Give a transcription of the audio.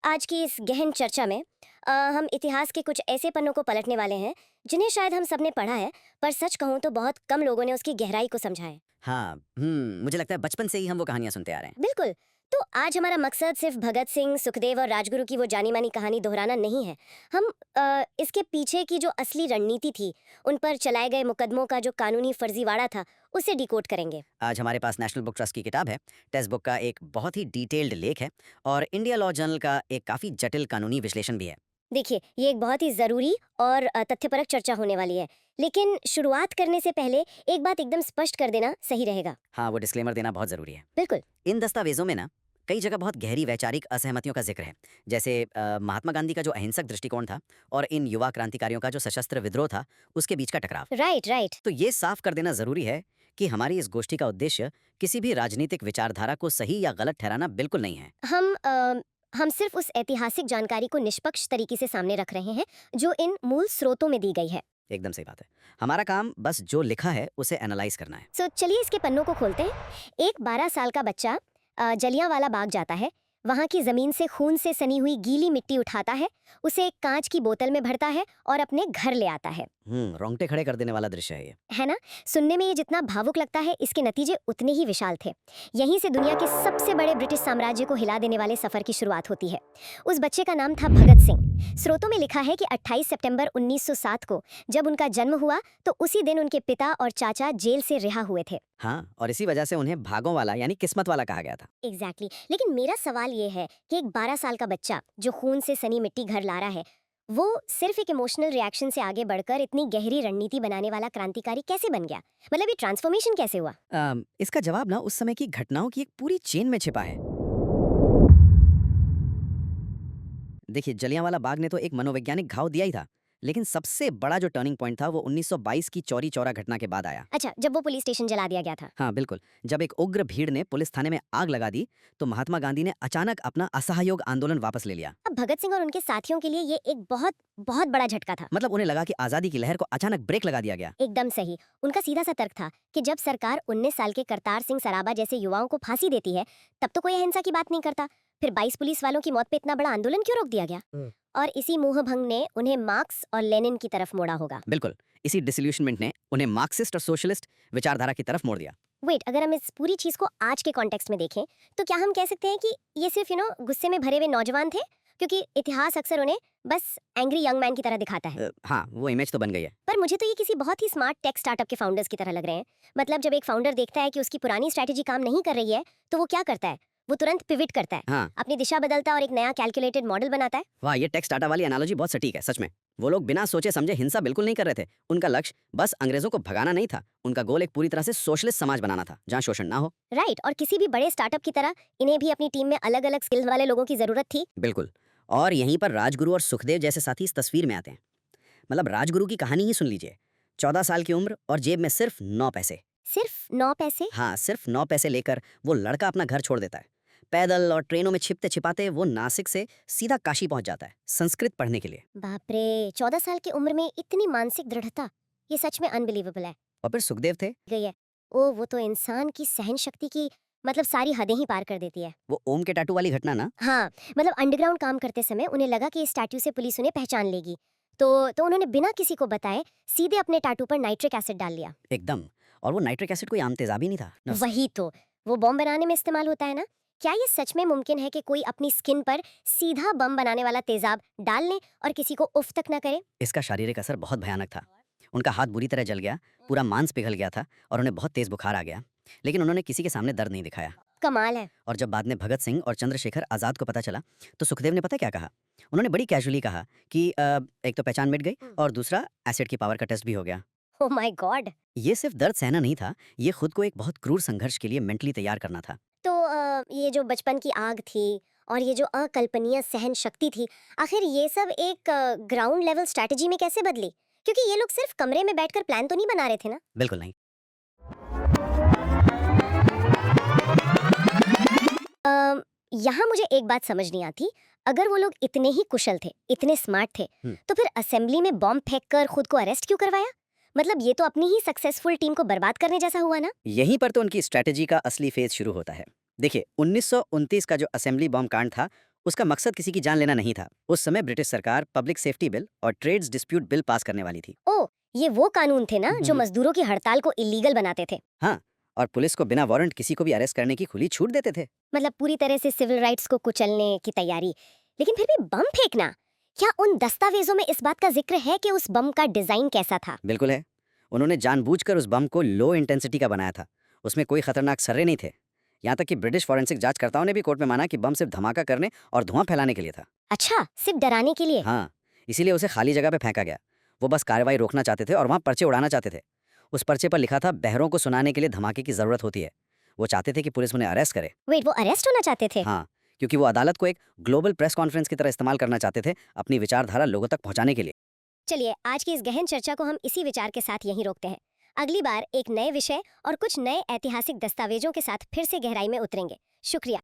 आज की इस गहन चर्चा में हम इतिहास के कुछ ऐसे पन्नों को पलटने वाले हैं जिन्हें शायद हम सबने पढ़ा है, पर सच कहूँ तो बहुत कम लोगों ने उसकी गहराई को समझा है। हाँ, मुझे लगता है बचपन से ही हम वो कहानियाँ सुनते आ रहे हैं। बिल्कुल। तो आज हमारा मकसद सिर्फ भगत सिंह, सुखदेव और राजगुरु की वो जानी मानी कहानी दोहराना नहीं है। हम इसके पीछे की जो असली रणनीति थी, उन पर चलाए गए मुकदमों का जो कानूनी फर्जीवाड़ा था, उसे डिकोड करेंगे। आज हमारे पास नेशनल बुक ट्रस्ट की किताब है, टेक्स्ट बुक का एक बहुत ही डिटेल्ड लेख है और इंडिया लॉ जर्नल का एक काफ़ी जटिल कानूनी विश्लेषण भी है। देखिए, ये एक बहुत ही ज़रूरी और तथ्यपरक चर्चा होने वाली है। लेकिन शुरुआत करने से पहले एक बात एकदम स्पष्ट कर देना सही रहेगा। हाँ, वो डिस्क्लेमर देना बहुत ज़रूरी है। बिल्कुल। इन दस्तावेजों में ना कई जगह बहुत गहरी वैचारिक असहमतियों का जिक्र है। जैसे महात्मा गांधी का जो अहिंसक दृष्टिकोण था और इन युवा क्रांतिकारियों का जो सशस्त्र विद्रोह था, उसके बीच का टकराव। Right, right. तो ये साफ कर देना ज़रूरी है कि हमारी इस गोष्ठी का उद्देश्य किसी भी राजनीतिक विचारधारा को सही या गलत ठहराना बिल्कुल नहीं है। हम सिर्फ उस ऐतिहासिक जानकारी को निष्पक्ष तरीके से सामने रख रहे हैं जो इन मूल स्रोतों में दी गई है। एकदम सही बात है। हमारा काम बस जो लिखा है उसे एनालाइज करना है। चलिए इसके पन्नों को खोलते हैं। एक 12 साल का बच्चा जलियांवाला बाग जाता है। वहां की जमीन से खून से सनी हुई गीली मिट्टी उठाता है, उसे एक कांच की बोतल में भरता है और अपने घर ले आता है। रोंगटे खड़े कर देने वाला दृश्य है ये। है ना? सुनने में ये जितना भावुक लगता है, इसके नतीजे उतने ही विशाल थे। यहीं से दुनिया के सबसे बड़े ब्रिटिश साम्राज्य को हिला देने वाले सफर की शुरुआत होती है। उस बच्चे का नाम था भगत सिंह। स्रोतों में लिखा है कि 28 सितंबर 1907 को जब उनका जन्म हुआ तो उसी दिन उनके पिता और चाचा जेल से रिहा हुए थे। हाँ, और इसी वजह से उन्हें भागों वाला यानी किस्मत वाला कहा गया था। एग्जैक्टली लेकिन मेरा सवाल ये है कि एक 12 साल का बच्चा जो खून से सनी मिट्टी घर ला रहा है, वो सिर्फ एक इमोशनल रिएक्शन से आगे बढ़कर इतनी गहरी रणनीति बनाने वाला क्रांतिकारी कैसे बन गया? मतलब ये ट्रांसफॉर्मेशन कैसे हुआ? इसका जवाब ना उस समय की घटनाओं की एक पूरी चेन में छिपा है। देखिए, जलियांवाला बाग ने तो एक मनोवैज्ञानिक घाव दिया ही था, लेकिन सबसे बड़ा जो टर्निंग पॉइंट था वो 1922 की चौरी चौरा घटना के बाद आया। अच्छा, जब वो पुलिस स्टेशन जला दिया गया था। हाँ बिल्कुल। जब एक उग्र भीड़ ने पुलिस थाने में आग लगा दी तो महात्मा गांधी ने अचानक अपना असहयोग आंदोलन वापस ले लिया। अब भगत सिंह और उनके साथियों के लिए ये एक बहुत बहुत बड़ा झटका था। मतलब उन्हें लगा कि आजादी की लहर को अचानक ब्रेक लगा दिया गया। एकदम सही। उनका सीधा सा तर्क था कि जब सरकार 19 साल के करतार सिंह सराबा जैसे युवाओं को फांसी देती है, तब तो कोई अहिंसा की बात नहीं करता, फिर 22 पुलिस वालों की मौत पे इतना बड़ा आंदोलन क्यों रोक दिया गया? और इसी मोह भंग ने उन्हें मार्क्स और लेनिन की तरफ मोड़ा होगा। बिल्कुल, इसी डिसल्यूशनमेंट ने उन्हें मार्क्सिस्ट और सोशलिस्ट विचारधारा की तरफ मोड़ दिया। वेट, अगर हम इस पूरी चीज को आज के कॉन्टेक्स्ट में देखें तो क्या हम कह सकते हैं कि ये सिर्फ गुस्से में भरे हुए नौजवान थे? क्योंकि इतिहास अक्सर उन्हें बस एंग्री यंग मैन की तरह दिखाता है। हाँ, वो इमेज तो बन गई है। पर मुझे तो ये किसी बहुत ही स्मार्ट टेक स्टार्टअप के फाउंडर्स की तरह लग रहे हैं। मतलब जब एक फाउंडर देखता है कि उसकी पुरानी स्ट्रैटेजी काम नहीं कर रही है, तो वो क्या करता है? वो तुरंत पिविट करता है, हाँ। अपनी दिशा बदलता है और एक नया कैलकुलेटेड मॉडल बनाता है। वाह, ये टेक्स्ट डाटा वाली एनालॉजी बहुत सटीक है सच में। वो लोग बिना सोचे समझे हिंसा बिल्कुल नहीं कर रहे थे। उनका लक्ष्य बस अंग्रेजों को भगाना नहीं था, उनका गोल एक पूरी तरह से सोशलिस्ट समाज बनाना था जहाँ शोषण ना हो। राइट, और किसी भी बड़े स्टार्टअप की तरह इन्हें भी अपनी टीम में अलग अलग स्किल्स वाले लोगों की जरूरत थी। बिल्कुल। और यहीं पर राजगुरु और सुखदेव जैसे साथी इस तस्वीर में आते हैं। मतलब राजगुरु की कहानी ही सुन लीजिए। 14 साल की उम्र और जेब में सिर्फ 9 पैसे। सिर्फ 9 पैसे? हाँ, सिर्फ 9 पैसे लेकर वो लड़का अपना घर छोड़ देता है। पैदल और ट्रेनों में छिपते छिपाते वो नासिक से सीधा काशी पहुंच जाता है संस्कृत पढ़ने के लिए। बाप रे, 14 साल की उम्र में इतनी मानसिक दृढ़ता, ये सच में अनबिलीवेबल है। और फिर सुखदेव थे, गई है। ओ, वो तो इंसान की सहन शक्ति की मतलब सारी हदें ही पार कर देती है। वो ओम के टैटू वाली घटना ना। हाँ, मतलब अंडरग्राउंड काम करते समय उन्हें लगा कि इस टैटू से पुलिस उन्हें पहचान लेगी, तो उन्होंने बिना किसी को बताए सीधे अपने टैटू पर नाइट्रिक एसिड डाल लिया। एकदम। और वो नाइट्रिक एसिड कोई आम तेजाब ही नहीं था। वही तो, वो बम बनाने में इस्तेमाल होता है ना। क्या ये सच में मुमकिन है कि कोई अपनी स्किन पर सीधा बम बनाने वाला तेजाब डाल ले और किसी को उफ तक ना करे? इसका शारीरिक असर बहुत भयानक था। उनका हाथ बुरी तरह जल गया, पूरा मांस पिघल गया था और उन्हें बहुत तेज बुखार आ गया। लेकिन उन्होंने किसी के सामने दर्द नहीं दिखाया। कमाल है। और जब बाद में भगत सिंह और चंद्रशेखर आजाद को पता चला तो सुखदेव ने पता क्या कहा? उन्होंने बड़ी कैजुअली कहा कि एक तो पहचान मिट गई और दूसरा एसिड की पावर का टेस्ट भी हो गया। Oh my God. ये सिर्फ दर्द सहना नहीं था, ये खुद को एक बहुत क्रूर संघर्ष के लिए मेंटली तैयार करना था। तो ये जो बचपन की आग थी और ये जो अकल्पनीय सहन शक्ति थी, आखिर ये सब एक ग्राउंड लेवल स्ट्रैटेजी में कैसे बदली? क्योंकि ये लोग सिर्फ कमरे में बैठकर प्लान तो नहीं बना रहे थे ना। बिल्कुल नहीं। यहाँ मुझे एक बात समझ नहीं आती, अगर वो लोग इतने ही कुशल थे, इतने स्मार्ट थे, तो फिर असेंबली में बॉम्ब फेंककर खुद को अरेस्ट क्यों करवाया? मतलब ये तो अपनी ही सक्सेसफुल टीम को बर्बाद करने जैसा हुआ ना। यहीं पर तो उनकी स्ट्रेटेजी का असली फेज शुरू होता है। देखिए, 1929 का जो असेंबली बॉम्ब कांड था, उसका मकसद किसी की जान लेना नहीं था। उस समय ब्रिटिश सरकार पब्लिक सेफ्टी बिल और ट्रेड्स डिस्प्यूट बिल पास करने वाली थी। ओ, ये वो कानून थे ना जो हम्म। मजदूरों की हड़ताल को इलीगल बनाते थे। हाँ, और पुलिस को बिना वारंट किसी को भी अरेस्ट करने की खुली छूट देते थे। मतलब पूरी तरह से सिविल राइट्स को कुचलने की तैयारी। लेकिन फिर भी बम फेंकना, क्या उन दस्तावेजों में इस बात का जिक्र है कि उस बम का डिजाइन कैसा था? बिल्कुल है। उन्होंने जानबूझकर उस बम को लो इंटेंसिटी का बनाया था। उसमें कोई खतरनाक सर्रे नहीं थे। यहाँ तक कि ब्रिटिश फॉरेंसिक जांचकर्ताओं ने भी कोर्ट में माना कि बम सिर्फ धमाका करने और धुआं फैलाने के लिए था। अच्छा, सिर्फ डराने के लिए? हाँ, इसीलिए उसे खाली जगह पे फेंका गया। वो बस कार्रवाई रोकना चाहते थे और वहाँ पर्चे उड़ाना चाहते थे। उस पर्चे पर लिखा था, बहरों को सुनाने के लिए धमाके की जरूरत होती है। वो चाहते थे कि पुलिस उन्हें अरेस्ट करे। वेट, वो अरेस्ट होना चाहते थे? हाँ, क्योंकि वो अदालत को एक ग्लोबल प्रेस कॉन्फ्रेंस की तरह इस्तेमाल करना चाहते थे अपनी विचारधारा लोगों तक पहुंचाने के लिए। चलिए, आज की इस गहन चर्चा को हम इसी विचार के साथ यहीं रोकते हैं। अगली बार एक नए विषय और कुछ नए ऐतिहासिक दस्तावेजों के साथ फिर से गहराई में उतरेंगे। शुक्रिया।